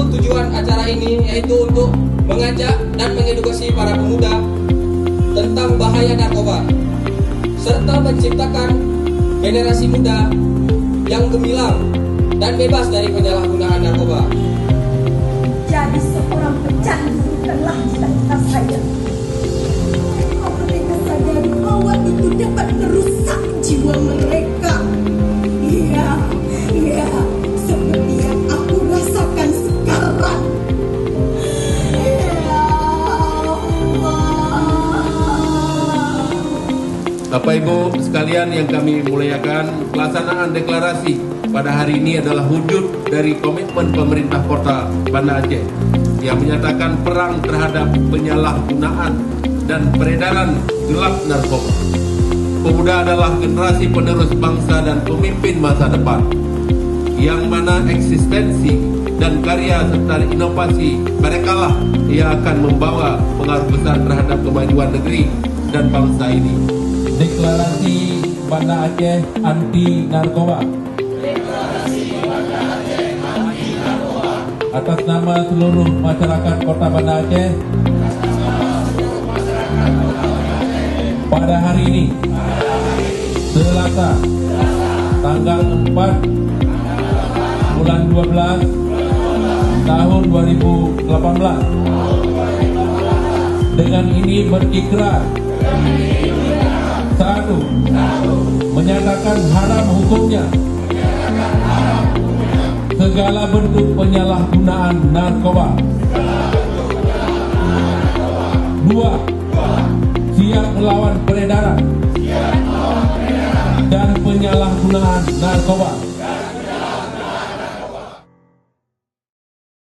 untuk tujuan acara ini yaitu untuk mengajak dan mengedukasi para pemuda tentang bahaya narkoba, serta menciptakan generasi muda yang gemilang dan bebas dari penyalahgunaan narkoba. Jadi seorang pecandu bukanlah cita-cita saya. Mereka sadari bahwa itu dapat merusak jiwa mereka. Iya, seperti yang aku rasakan sekarang. Ya Allah. Bapak Ibu sekalian yang kami muliakan, pelaksanaan deklarasi pada hari ini adalah wujud dari komitmen pemerintah Kota Banda Aceh yang menyatakan perang terhadap penyalahgunaan dan peredaran gelap narkoba. Pemuda adalah generasi penerus bangsa dan pemimpin masa depan, yang mana eksistensi dan karya serta inovasi merekalah yang akan membawa pengaruh besar terhadap kemajuan negeri dan bangsa ini. Deklarasi Banda Aceh anti narkoba. Atas nama seluruh masyarakat Kota Banda Aceh, pada hari ini, Selasa, tanggal 4 bulan 12 tahun 2018, dengan ini berikrar: 1. Menyatakan haram hukumnya segala bentuk penyalahgunaan narkoba. 2. Siap melawan peredaran dan penyalahgunaan narkoba.